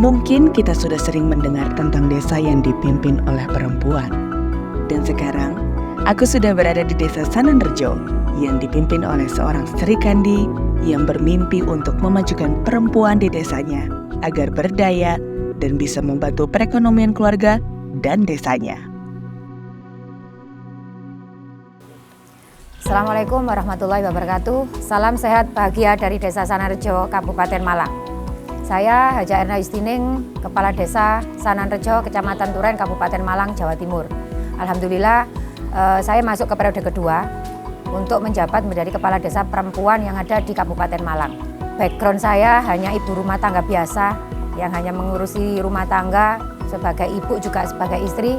Mungkin kita sudah sering mendengar tentang desa yang dipimpin oleh perempuan. Dan sekarang, aku sudah berada di Desa Sananrejo yang dipimpin oleh seorang Sri Kandi yang bermimpi untuk memajukan perempuan di desanya agar berdaya dan bisa membantu perekonomian keluarga dan desanya. Assalamualaikum warahmatullahi wabarakatuh. Salam sehat bahagia dari Desa Sananrejo, Kabupaten Malang. Saya Haja Erna Yustining, Kepala Desa Sananrejo, Kecamatan Turen, Kabupaten Malang, Jawa Timur. Alhamdulillah, saya masuk ke periode kedua untuk menjabat menjadi Kepala Desa Perempuan yang ada di Kabupaten Malang. Background saya hanya ibu rumah tangga biasa, yang hanya mengurusi rumah tangga sebagai ibu juga sebagai istri.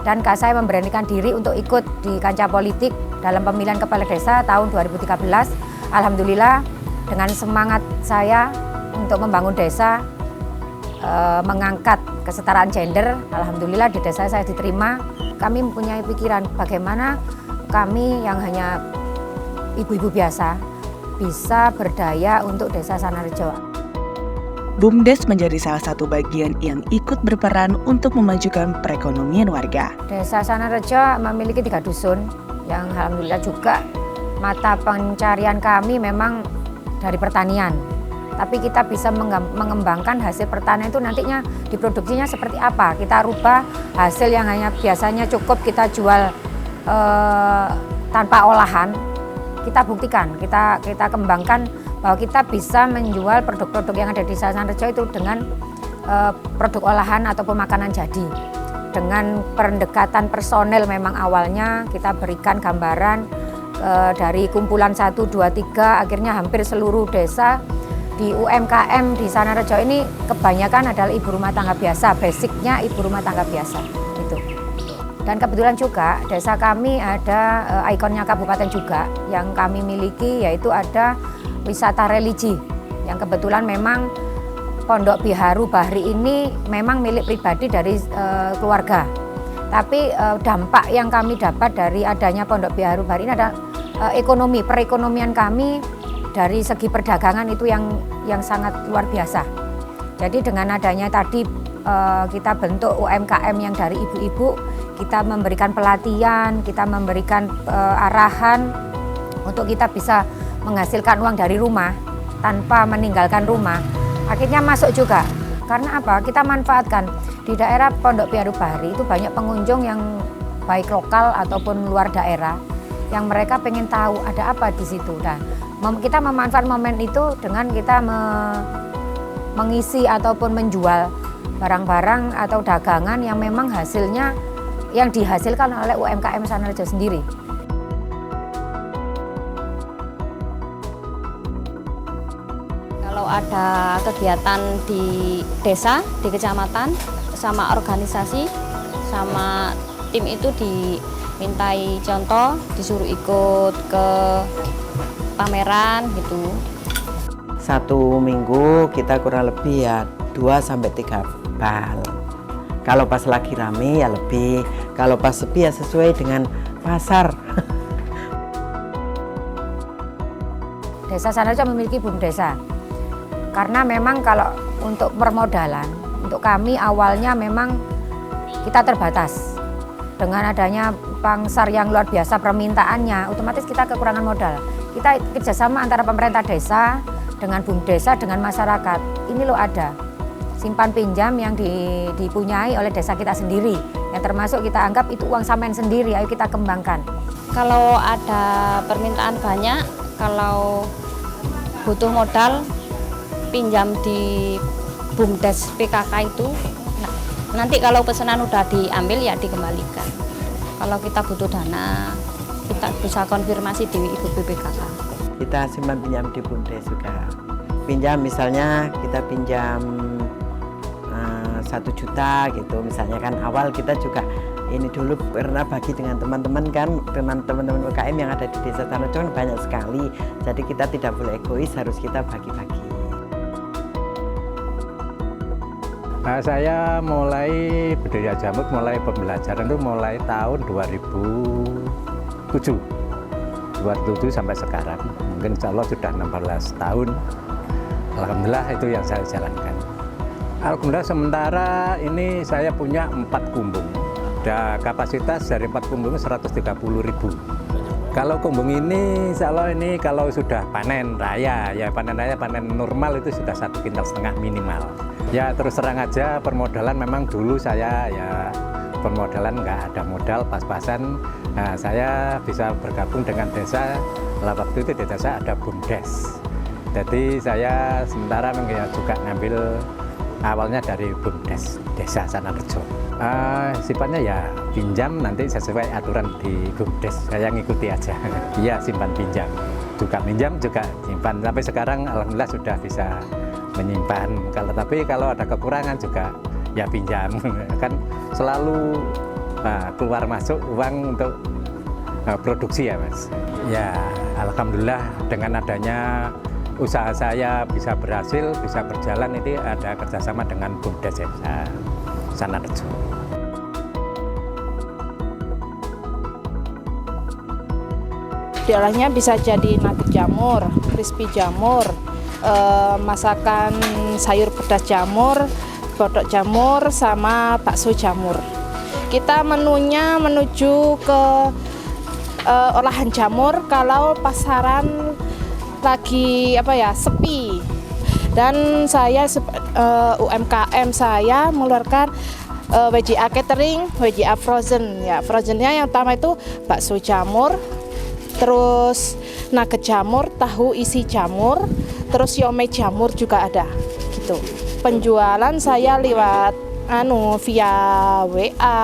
Dan saya memberanikan diri untuk ikut di kancah politik dalam pemilihan Kepala Desa tahun 2013. Alhamdulillah, dengan semangat saya untuk membangun desa, mengangkat kesetaraan gender, alhamdulillah di desa saya diterima. Kami mempunyai pikiran bagaimana kami yang hanya ibu-ibu biasa bisa berdaya untuk Desa Sananrejo. BUMDes menjadi salah satu bagian yang ikut berperan untuk memajukan perekonomian warga. Desa Sananrejo memiliki 3 dusun yang alhamdulillah juga mata pencarian kami memang dari pertanian. Tapi kita bisa mengembangkan hasil pertanian itu nantinya diproduksinya seperti apa. Kita rubah hasil yang hanya biasanya cukup kita jual tanpa olahan. Kita buktikan, kita kembangkan bahwa kita bisa menjual produk-produk yang ada di Sananrejo itu dengan produk olahan ataupun makanan jadi. Dengan pendekatan personel memang awalnya kita berikan gambaran dari kumpulan 1, 2, 3, akhirnya hampir seluruh desa di UMKM di Sananrejo ini kebanyakan adalah ibu rumah tangga biasa, basicnya ibu rumah tangga biasa itu. Dan kebetulan juga desa kami ada ikonnya kabupaten juga yang kami miliki, yaitu ada wisata religi yang kebetulan memang Pondok Biharu Bahri ini memang milik pribadi dari keluarga. Tapi dampak yang kami dapat dari adanya Pondok Biharu Bahri ini adalah ekonomi, perekonomian kami dari segi perdagangan itu yang sangat luar biasa. Jadi dengan adanya tadi kita bentuk UMKM yang dari ibu-ibu, kita memberikan pelatihan, kita memberikan arahan untuk kita bisa menghasilkan uang dari rumah tanpa meninggalkan rumah. Akhirnya masuk juga. Karena apa? Kita manfaatkan di daerah Pondok Biharu Bahri itu banyak pengunjung yang baik lokal ataupun luar daerah yang mereka pengen tahu ada apa di situ. Nah, kita memanfaatkan momen itu dengan kita mengisi ataupun menjual barang-barang atau dagangan yang memang hasilnya yang dihasilkan oleh UMKM Sananrejo sendiri. Kalau ada kegiatan di desa, di kecamatan, sama organisasi, sama tim itu dimintai contoh, disuruh ikut ke pameran gitu. 1 minggu kita kurang lebih ya 2-3 bal. Kalau pas lagi rame ya lebih, kalau pas sepi ya sesuai dengan pasar. Desa Sananrejo memiliki BUMDesa. Karena memang kalau untuk permodalan, untuk kami awalnya memang kita terbatas. Dengan adanya pangsar yang luar biasa permintaannya, otomatis kita kekurangan modal. Kita kerjasama antara pemerintah desa dengan BUMDesa dengan masyarakat. Ini loh ada simpan pinjam yang dipunyai oleh desa kita sendiri, yang termasuk kita anggap itu uang sampean sendiri, ayo kita kembangkan. Kalau ada permintaan banyak, kalau butuh modal, pinjam di BUMDes PKK itu. Nanti kalau pesanan udah diambil ya dikembalikan. Kalau kita butuh dana, kita bisa konfirmasi di Ibu BPKK. Kita simpan pinjam di BUMDes juga. Pinjam misalnya kita pinjam 1 juta gitu. Misalnya kan awal kita juga ini dulu pernah bagi dengan teman-teman kan, dengan teman-teman UKM yang ada di Desa Sananrejo kan banyak sekali. Jadi kita tidak boleh egois, harus kita bagi-bagi. Nah, saya mulai budidaya jamur, mulai pembelajaran itu mulai tahun 2007 sampai sekarang. Mungkin insya Allah sudah 16 tahun. Alhamdulillah itu yang saya jalankan. Alhamdulillah sementara ini saya punya 4 kumbung. Kapasitas dari 4 kumbung 130.000. Kalau kumbung ini, insya Allah ini kalau sudah panen raya, ya panen raya, panen normal itu sudah 1,5 kintal minimal. Ya terus terang aja permodalan memang dulu saya ya permodalan nggak ada modal pas-pasan. Nah saya bisa bergabung dengan desa, waktu itu di desa ada BUMDes. Jadi saya sementara juga ngambil awalnya dari BUMDes Desa Sanarjo. Sifatnya ya pinjam nanti sesuai aturan di BUMDes, saya ngikuti aja. Iya simpan pinjam, juga pinjam juga simpan. Sampai sekarang alhamdulillah sudah bisa menyimpan. Kalau ada kekurangan juga ya pinjam. Kan selalu keluar masuk uang untuk produksi ya Mas. Ya alhamdulillah dengan adanya usaha saya bisa berhasil, bisa berjalan, itu ada kerjasama dengan BUMDes Desa Sanarjo. Diolahnya bisa jadi nugget jamur, crispy jamur, masakan sayur pedas jamur, bodok jamur, sama bakso jamur. Kita menunya menuju ke olahan jamur kalau pasaran lagi sepi. Dan saya UMKM saya mengeluarkan WJA catering, WJA frozen. Ya, frozennya yang utama itu bakso jamur, terus nugget jamur, tahu isi jamur, terus siomay jamur juga ada. Gitu. Penjualan saya lewat via WA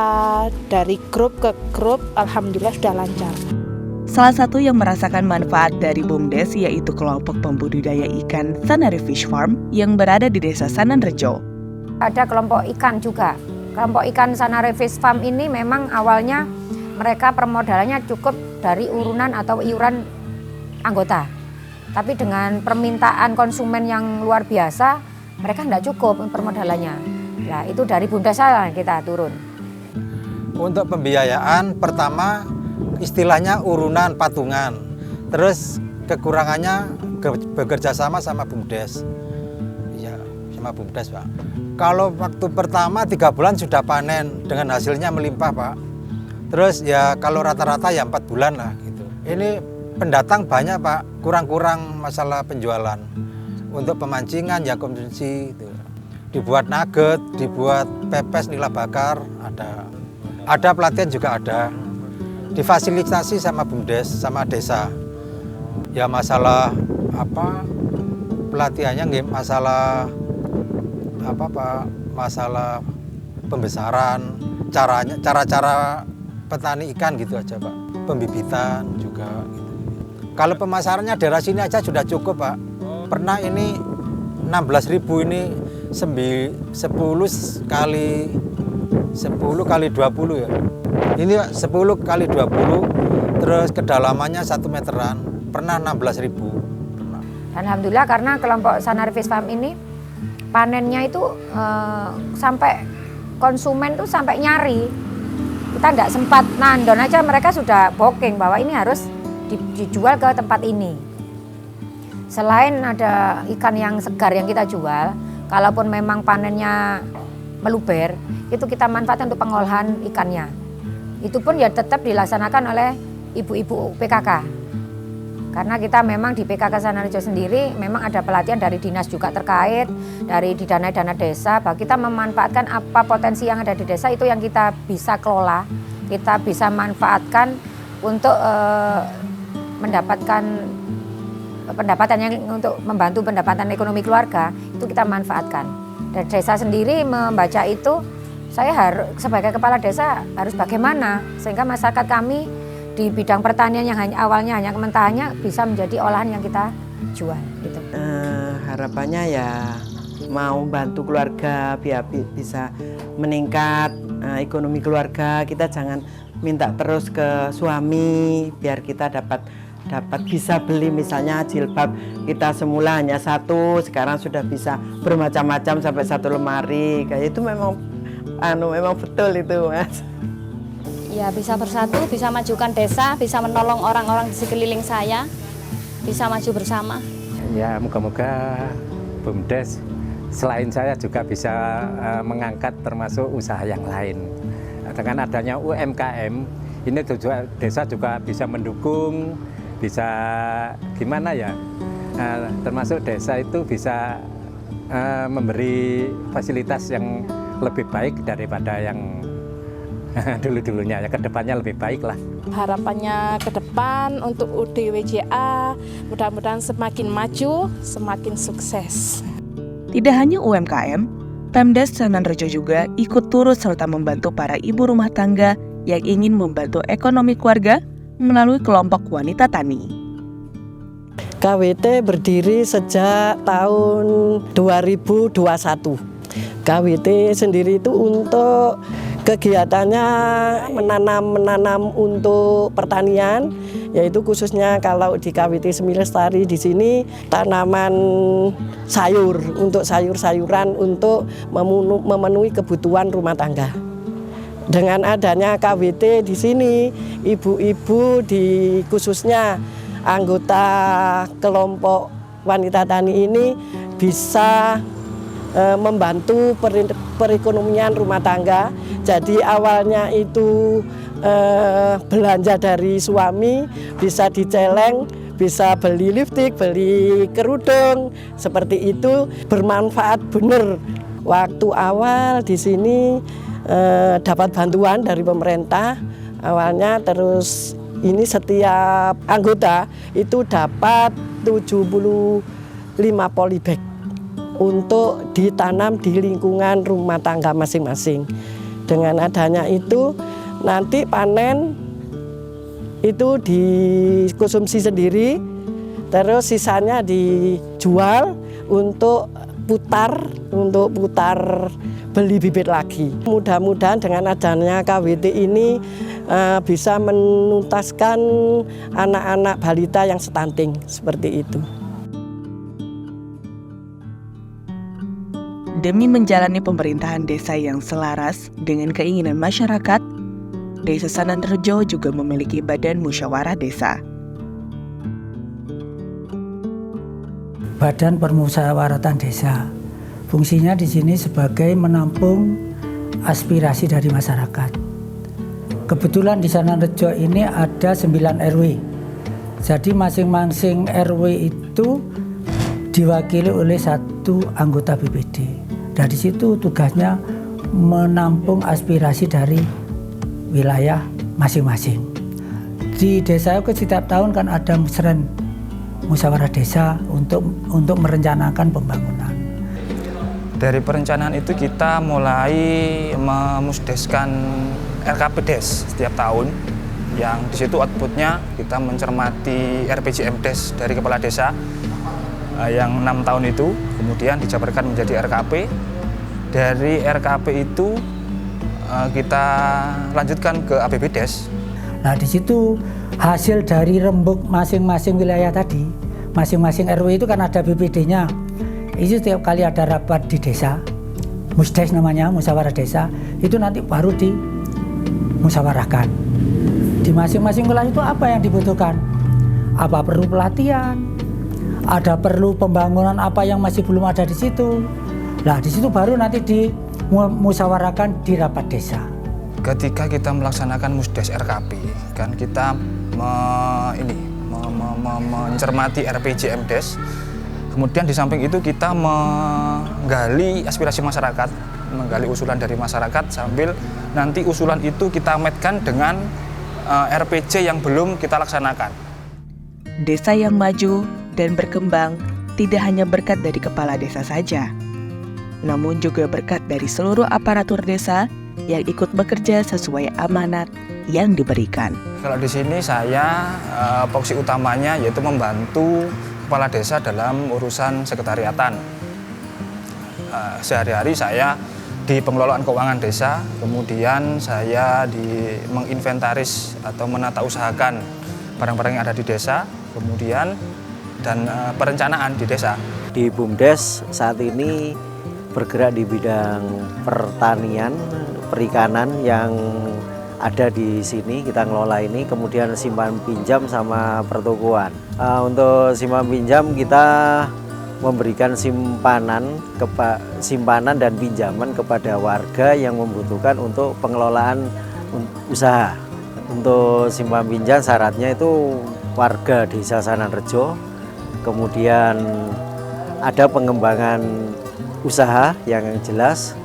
dari grup ke grup, alhamdulillah sudah lancar. Salah satu yang merasakan manfaat dari BUMDes yaitu kelompok pembudidaya ikan Sanare Fish Farm yang berada di Desa Sananrejo. Ada kelompok ikan juga. Kelompok ikan Sanare Fish Farm ini memang awalnya mereka permodalannya cukup dari urunan atau iuran anggota. Tapi dengan permintaan konsumen yang luar biasa, mereka tidak cukup permodalannya. Nah, itu dari BUMDes kita turun. Untuk pembiayaan pertama istilahnya urunan patungan, terus kekurangannya bekerja sama BUMDes. Ya, sama BUMDes Pak. Kalau waktu pertama 3 bulan sudah panen dengan hasilnya melimpah Pak. Terus ya kalau rata-rata ya 4 bulan lah gitu. Ini pendatang banyak Pak, kurang-kurang masalah penjualan. Untuk pemancingan ya konsumsi gitu. Dibuat nugget, dibuat pepes nila bakar ada. Ada pelatihan juga ada. Difasilitasi sama BUMDes, sama desa. Ya masalah pelatihannya masalah Pak, masalah pembesaran, cara petani ikan gitu aja Pak. Pembibitan juga gitu. Kalau pemasarannya daerah sini aja sudah cukup Pak. Pernah ini 16.000 ini 10 kali 20 ya. Ini 10 kali 20, terus kedalamannya 1 meteran, pernah 16.000. Alhamdulillah karena kelompok Sanare Fish Farm ini panennya itu sampai konsumen tuh sampai nyari. Kita tidak sempat nandon aja, mereka sudah booking bahwa ini harus dijual ke tempat ini. Selain ada ikan yang segar yang kita jual, kalaupun memang panennya meluber, itu kita manfaatkan untuk pengolahan ikannya. Itu pun ya tetap dilaksanakan oleh ibu-ibu PKK. Karena kita memang di PKK Sanarjo sendiri memang ada pelatihan dari dinas juga terkait, dari didanai dana desa, bahwa kita memanfaatkan apa potensi yang ada di desa itu yang kita bisa kelola, kita bisa manfaatkan untuk mendapatkan pendapatan yang untuk membantu pendapatan ekonomi keluarga, itu kita manfaatkan. Dan desa sendiri membaca itu, saya harus sebagai kepala desa harus bagaimana sehingga masyarakat kami di bidang pertanian yang awalnya hanya mentahannya bisa menjadi olahan yang kita jual gitu. Harapannya ya mau bantu keluarga biar bisa meningkat ekonomi keluarga. Kita jangan minta terus ke suami biar kita dapat bisa beli misalnya jilbab kita semula hanya 1, sekarang sudah bisa bermacam-macam sampai 1 lemari. Kayak itu memang betul itu Mas. Ya bisa bersatu, bisa majukan desa, bisa menolong orang-orang di sekeliling saya, bisa maju bersama. Ya moga-moga BUMDes selain saya juga bisa mengangkat termasuk usaha yang lain. Dengan adanya UMKM, ini desa juga bisa mendukung, bisa gimana ya, termasuk desa itu bisa memberi fasilitas yang lebih baik daripada yang dulu-dulunya, ya kedepannya lebih baik lah. Harapannya ke depan untuk UDWJA mudah-mudahan semakin maju, semakin sukses. Tidak hanya UMKM, Pemdes Sananrejo juga ikut turut serta membantu para ibu rumah tangga yang ingin membantu ekonomi keluarga melalui kelompok wanita tani. KWT berdiri sejak tahun 2021. KWT sendiri itu untuk kegiatannya menanam untuk pertanian, yaitu khususnya kalau di KWT Semi Lestari di sini tanaman sayur untuk sayur-sayuran untuk memenuhi kebutuhan rumah tangga. Dengan adanya KWT di sini, ibu-ibu di khususnya anggota kelompok wanita tani ini bisa membantu perekonomian rumah tangga. Jadi awalnya itu belanja dari suami bisa diceleng, bisa beli lipstik, beli kerudung, seperti itu bermanfaat benar. Waktu awal di sini dapat bantuan dari pemerintah awalnya, terus ini setiap anggota itu dapat 75 polybag untuk ditanam di lingkungan rumah tangga masing-masing. Dengan adanya itu nanti panen itu dikonsumsi sendiri, terus sisanya dijual untuk putar beli bibit lagi. Mudah-mudahan dengan adanya KWT ini bisa menuntaskan anak-anak balita yang stunting seperti itu. Demi menjalani pemerintahan desa yang selaras dengan keinginan masyarakat, Desa Sananrejo juga memiliki Badan Musyawarah Desa. Badan Permusyawaratan Desa. Fungsinya di sini sebagai menampung aspirasi dari masyarakat. Kebetulan di Sananrejo ini ada 9 RW. Jadi masing-masing RW itu diwakili oleh 1 anggota BPD. Dari situ tugasnya menampung aspirasi dari wilayah masing-masing. Di desa itu setiap tahun kan ada musren musyawarah desa untuk merencanakan pembangunan. Dari perencanaan itu kita mulai memusdeskan RKP Des setiap tahun, yang di situ outputnya kita mencermati RPJM Des dari kepala desa yang 6 tahun itu, kemudian dijabarkan menjadi RKP. Dari RKP itu kita lanjutkan ke APB Des. Nah di situ hasil dari rembuk masing-masing wilayah tadi, masing-masing RW itu kan ada BPD-nya. Itu setiap kali ada rapat di desa, musdes namanya, musyawarah desa, itu nanti baru dimusyawarahkan. Di masing-masing wilayah itu apa yang dibutuhkan? Apa perlu pelatihan? Ada perlu pembangunan apa yang masih belum ada di situ? Nah di situ baru nanti dimusyawarahkan di rapat desa. Ketika kita melaksanakan musdes RKP, kan kita mencermati RPJM Des. Kemudian di samping itu kita menggali aspirasi masyarakat, menggali usulan dari masyarakat, sambil nanti usulan itu kita matchkan dengan RPJ yang belum kita laksanakan. Desa yang maju dan berkembang tidak hanya berkat dari kepala desa saja, namun juga berkat dari seluruh aparatur desa yang ikut bekerja sesuai amanat yang diberikan. Kalau di sini saya fokus utamanya yaitu membantu kepala desa dalam urusan sekretariatan. Sehari-hari saya di pengelolaan keuangan desa, kemudian saya menginventaris atau menata usahakan barang-barang yang ada di desa, kemudian dan perencanaan di desa. Di BUMDes saat ini bergerak di bidang pertanian, perikanan yang ada di sini, kita ngelola ini, kemudian simpan pinjam sama pertokoan. Untuk simpan pinjam kita memberikan simpanan dan pinjaman kepada warga yang membutuhkan untuk pengelolaan usaha. Untuk simpan pinjam syaratnya itu warga Desa Sananrejo, kemudian ada pengembangan usaha yang jelas.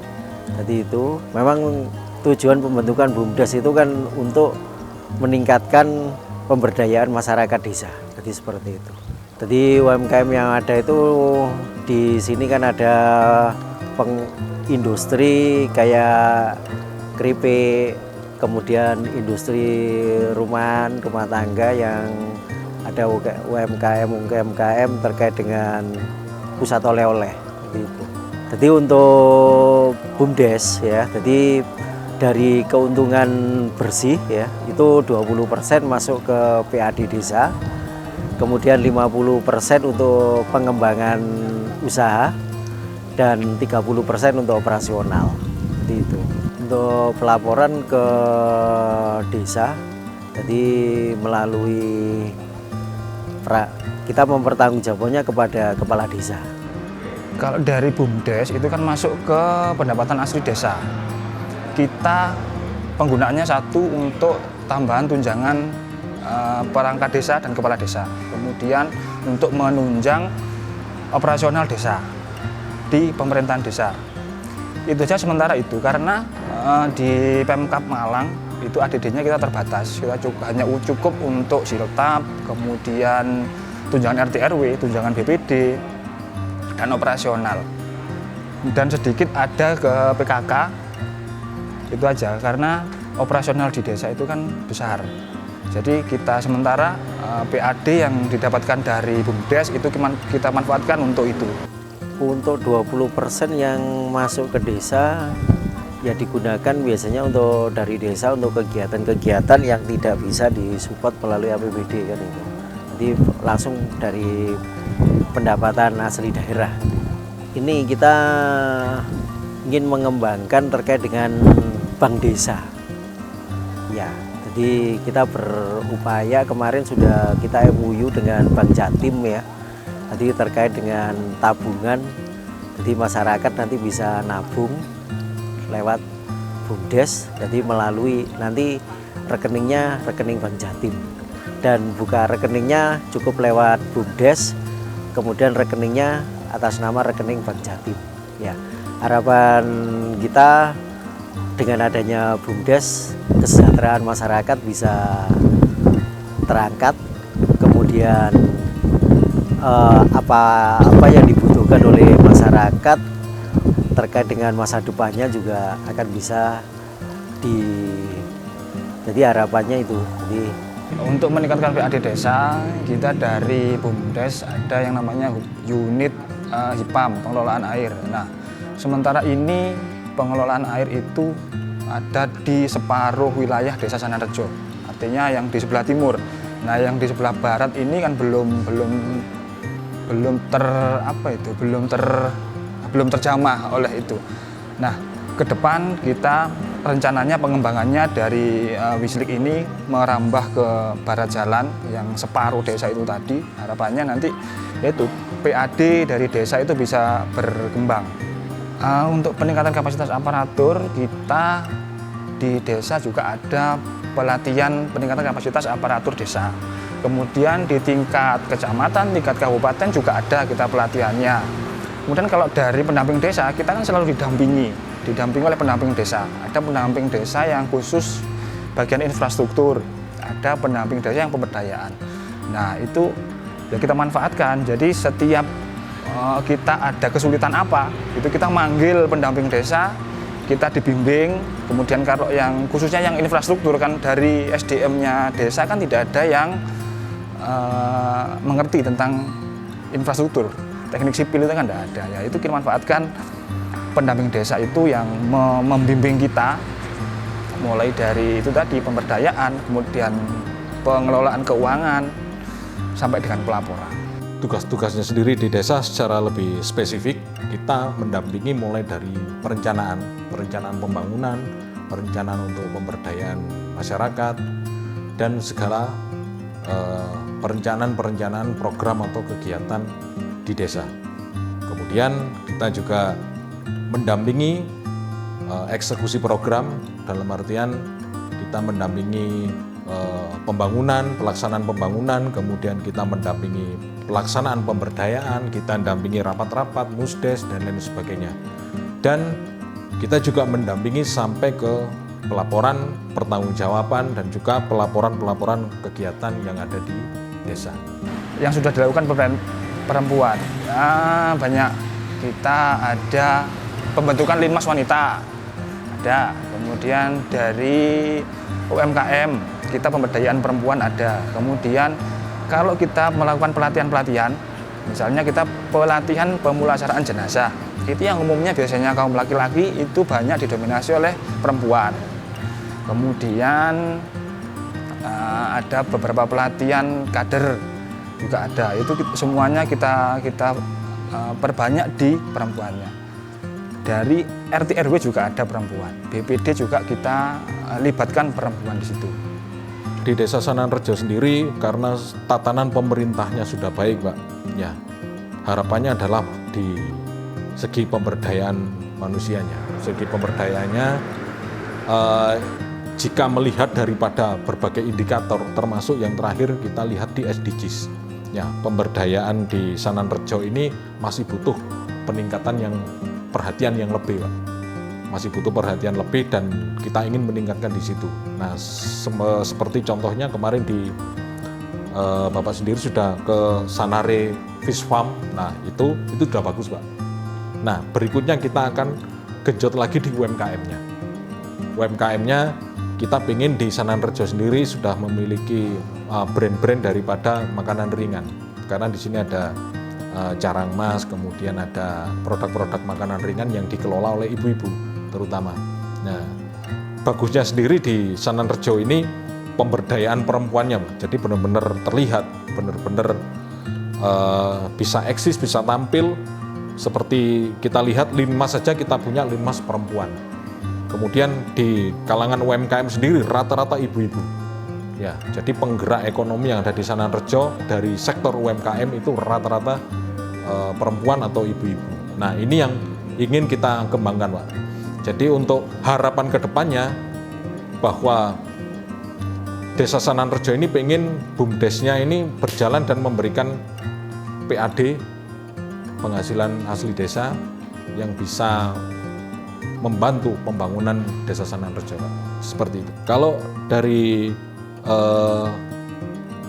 Jadi itu memang tujuan pembentukan BUMDes itu kan untuk meningkatkan pemberdayaan masyarakat desa. Jadi seperti itu. Jadi UMKM yang ada itu di sini kan ada industri kayak keripik, kemudian industri rumah tangga yang ada UMKM terkait dengan pusat oleh-oleh gitu. Jadi untuk BUMDes ya, jadi dari keuntungan bersih ya itu 20% masuk ke PAD desa, kemudian 50% untuk pengembangan usaha dan 30% untuk operasional. Seperti itu. Untuk pelaporan ke desa, jadi melalui kita mempertanggungjawabkannya kepada kepala desa. Kalau dari BUMDes itu kan masuk ke pendapatan asli desa. Kita penggunaannya satu untuk tambahan tunjangan perangkat desa dan kepala desa. Kemudian untuk menunjang operasional desa di pemerintahan desa. Itu saja sementara itu karena di Pemkab Malang itu ADD-nya kita terbatas. Kita hanya cukup untuk siltap, kemudian tunjangan RT RW, tunjangan BPD, dan operasional. Dan sedikit ada ke PKK, itu aja karena operasional di desa itu kan besar. Jadi kita sementara PAD yang didapatkan dari BUMDes itu kita manfaatkan untuk itu. Untuk 20% yang masuk ke desa ya digunakan biasanya untuk dari desa untuk kegiatan-kegiatan yang tidak bisa disupport melalui APBD kan itu. Jadi langsung dari pendapatan asli daerah. Ini kita ingin mengembangkan terkait dengan bank desa. Ya, jadi kita berupaya kemarin sudah kita MOU dengan Bank Jatim ya. Jadi terkait dengan tabungan, jadi masyarakat nanti bisa nabung lewat BUMDes, jadi melalui nanti rekeningnya rekening Bank Jatim. Dan buka rekeningnya cukup lewat BUMDes, kemudian rekeningnya atas nama rekening Bank Jatim. Ya, harapan kita dengan adanya BUMDes, kesejahteraan masyarakat bisa terangkat, kemudian apa yang dibutuhkan oleh masyarakat terkait dengan masa depannya juga akan bisa jadi harapannya itu. Jadi untuk meningkatkan PAD desa, kita dari BUMDes ada yang namanya unit HIPAM, pengelolaan air. Nah, sementara ini pengelolaan air itu ada di separuh wilayah Desa Sananrejo, artinya yang di sebelah timur. Nah, yang di sebelah barat ini kan belum terjamah oleh itu. Nah, ke depan kita rencananya pengembangannya dari Wislik ini merambah ke barat jalan yang separuh desa itu tadi. Harapannya nanti yaitu PAD dari desa itu bisa berkembang. Untuk peningkatan kapasitas aparatur, kita di desa juga ada pelatihan peningkatan kapasitas aparatur desa. Kemudian di tingkat kecamatan, tingkat kabupaten juga ada kita pelatihannya. Kemudian kalau dari pendamping desa, kita kan selalu didampingi oleh pendamping desa. Ada pendamping desa yang khusus bagian infrastruktur, ada pendamping desa yang pemberdayaan. Nah, itu ya kita manfaatkan. Jadi setiap kita ada kesulitan apa, itu kita manggil pendamping desa, kita dibimbing. Kemudian kalau yang khususnya yang infrastruktur kan dari SDM-nya desa kan tidak ada yang mengerti tentang infrastruktur. Teknik sipil itu kan tidak ada. Ya, itu kita manfaatkan pendamping desa itu yang membimbing kita mulai dari itu tadi pemberdayaan, kemudian pengelolaan keuangan sampai dengan pelaporan. Tugas-tugasnya sendiri di desa secara lebih spesifik, kita mendampingi mulai dari perencanaan pembangunan, perencanaan untuk pemberdayaan masyarakat, dan segala perencanaan program atau kegiatan di desa. Kemudian kita juga mendampingi eksekusi program, dalam artian kita mendampingi pembangunan, pelaksanaan pembangunan, kemudian kita mendampingi pelaksanaan pemberdayaan, kita mendampingi rapat-rapat, musdes, dan lain sebagainya. Dan kita juga mendampingi sampai ke pelaporan pertanggungjawaban dan juga pelaporan-pelaporan kegiatan yang ada di desa. Yang sudah dilakukan perempuan, banyak. Kita ada pembentukan Linmas Wanita, ada. Kemudian dari UMKM, kita pemberdayaan perempuan ada. Kemudian kalau kita melakukan pelatihan-pelatihan, misalnya kita pelatihan pemulasaraan jenazah, itu yang umumnya biasanya kaum laki-laki itu banyak didominasi oleh perempuan. Kemudian ada beberapa pelatihan kader juga ada. Itu semuanya kita perbanyak di perempuannya. Dari RT RW juga ada perempuan. BPD juga kita libatkan perempuan di situ. Di Desa Sananrejo sendiri, karena tatanan pemerintahnya sudah baik, Pak. Ya, harapannya adalah di segi pemberdayaan manusianya. Segi pemberdayaannya, jika melihat daripada berbagai indikator, termasuk yang terakhir kita lihat di SDGs. Ya, pemberdayaan di Sananrejo ini masih butuh peningkatan yang perhatian yang lebih, Pak. Masih butuh perhatian lebih dan kita ingin meningkatkan di situ. Nah, seperti contohnya kemarin di Bapak sendiri sudah ke Sanare Fish Farm. Nah, itu sudah bagus, Pak. Nah, berikutnya kita akan genjot lagi di UMKM-nya. UMKM-nya kita ingin di Sananrejo sendiri sudah memiliki brand-brand daripada makanan ringan. Karena di sini ada Carang Mas, kemudian ada produk-produk makanan ringan yang dikelola oleh ibu-ibu terutama. Nah, bagusnya sendiri di Sananrejo ini pemberdayaan perempuannya, jadi benar-benar terlihat, benar-benar bisa eksis, bisa tampil. Seperti kita lihat Linmas saja kita punya Linmas perempuan. Kemudian di kalangan UMKM sendiri rata-rata ibu-ibu. Ya, jadi penggerak ekonomi yang ada di Sananrejo dari sektor UMKM itu rata-rata perempuan atau ibu-ibu. Nah, ini yang ingin kita kembangkan, Pak. Jadi untuk harapan kedepannya bahwa Desa Sananrejo ini pengen BUMDesnya ini berjalan dan memberikan PAD, penghasilan asli desa, yang bisa membantu pembangunan Desa Sananrejo, Pak. Seperti itu. Kalau dari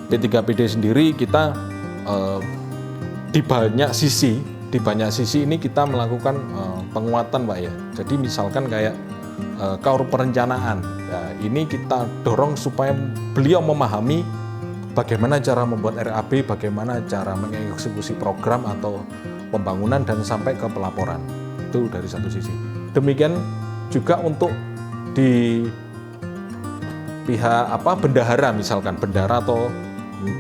P3PD sendiri kita di banyak sisi ini kita melakukan penguatan, Pak, ya. Jadi misalkan kayak KAUR perencanaan, ya, ini kita dorong supaya beliau memahami bagaimana cara membuat RAB, bagaimana cara mengeksekusi program atau pembangunan dan sampai ke pelaporan. Itu dari satu sisi. Demikian juga untuk di pihak bendahara, misalkan bendahara atau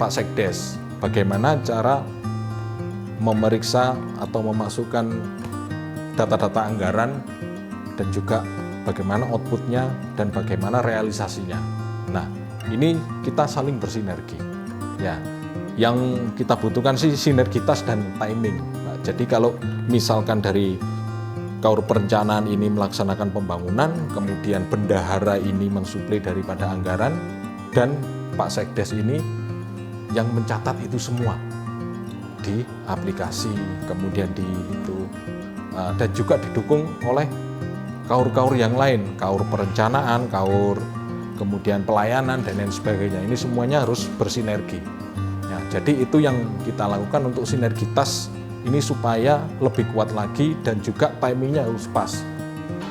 Pak Sekdes, bagaimana cara memeriksa atau memasukkan data-data anggaran dan juga bagaimana outputnya dan bagaimana realisasinya. Nah, ini kita saling bersinergi. Ya, yang kita butuhkan sih sinergitas dan timing. Nah, jadi kalau misalkan dari KAUR perencanaan ini melaksanakan pembangunan, kemudian bendahara ini mensuplai daripada anggaran, dan Pak Sekdes ini yang mencatat itu semua di aplikasi, kemudian di itu, dan juga didukung oleh KAUR-KAUR yang lain, KAUR perencanaan, KAUR kemudian pelayanan dan lain sebagainya. Ini semuanya harus bersinergi. Ya, jadi itu yang kita lakukan untuk sinergitas ini supaya lebih kuat lagi dan juga timingnya harus pas.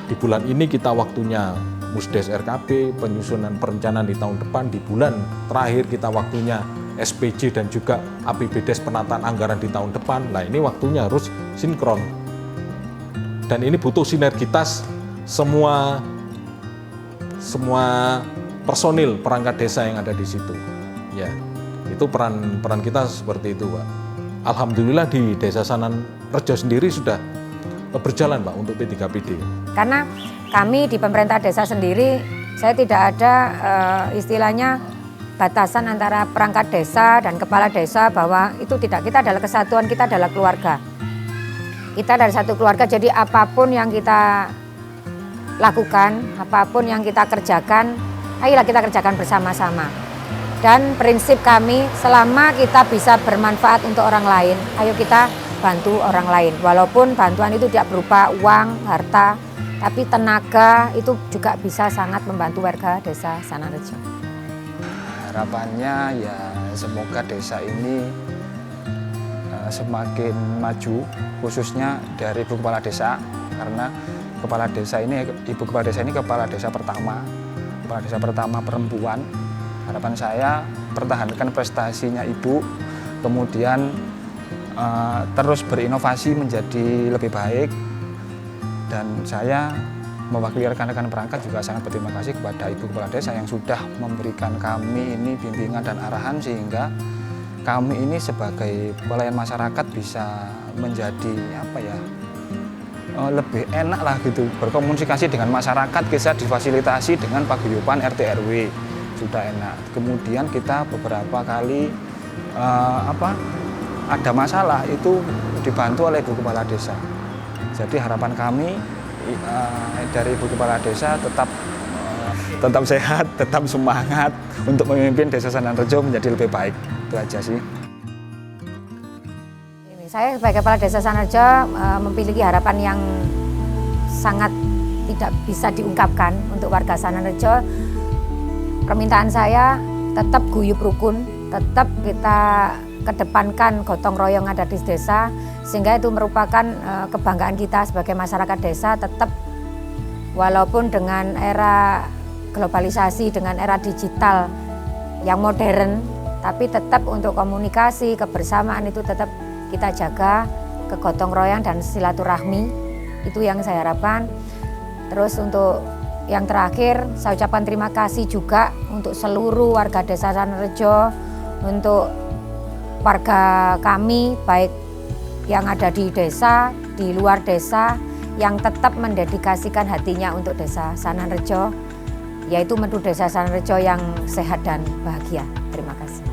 Di bulan ini kita waktunya Musdes RKP, penyusunan perencanaan di tahun depan, di bulan terakhir kita waktunya SPJ dan juga APBDes penataan anggaran di tahun depan. Nah, ini waktunya harus sinkron. Dan ini butuh sinergitas semua personil perangkat desa yang ada di situ. Ya, itu peran kita seperti itu, Pak. Alhamdulillah di Desa Sananrejo sendiri sudah berjalan, Pak, untuk P3PD. Karena kami di pemerintah desa sendiri, saya tidak ada istilahnya batasan antara perangkat desa dan kepala desa bahwa itu tidak, kita adalah kesatuan, kita adalah keluarga. Kita dari satu keluarga, jadi apapun yang kita lakukan, apapun yang kita kerjakan, ayolah kita kerjakan bersama-sama. Dan prinsip kami, selama kita bisa bermanfaat untuk orang lain, ayo kita bantu orang lain. Walaupun bantuan itu tidak berupa uang, harta, tapi tenaga itu juga bisa sangat membantu warga desa Sananrejo. Harapannya ya semoga desa ini semakin maju, khususnya dari Ibu Kepala Desa, karena Ibu Kepala Desa ini kepala desa pertama perempuan. Harapan saya pertahankan prestasinya Ibu, kemudian terus berinovasi menjadi lebih baik, dan saya mewakili rekan-rekan perangkat juga sangat berterima kasih kepada Ibu Kepala Desa yang sudah memberikan kami ini bimbingan dan arahan, sehingga kami ini sebagai pelayan masyarakat bisa menjadi lebih enak lah gitu, berkomunikasi dengan masyarakat, bisa difasilitasi dengan paguyuban RT RW sudah enak. Kemudian kita beberapa kali ada masalah itu dibantu oleh Ibu Kepala Desa. Jadi harapan kami dari Ibu Kepala Desa tetap sehat, tetap semangat untuk memimpin Desa Sananrejo menjadi lebih baik. Itu aja sih. Saya sebagai Kepala Desa Sananrejo memiliki harapan yang sangat tidak bisa diungkapkan untuk warga Sananrejo. Permintaan saya tetap guyup rukun, tetap kita kedepankan gotong royong ada di desa, sehingga itu merupakan kebanggaan kita sebagai masyarakat desa. Tetap walaupun dengan era globalisasi, dengan era digital yang modern, tapi tetap untuk komunikasi, kebersamaan itu tetap kita jaga, kegotong royong dan silaturahmi, itu yang saya harapkan. Terus untuk yang terakhir, saya ucapkan terima kasih juga untuk seluruh warga desa Sananrejo, untuk warga kami, baik yang ada di desa, di luar desa, yang tetap mendedikasikan hatinya untuk desa Sananrejo, yaitu menuju desa Sananrejo yang sehat dan bahagia. Terima kasih.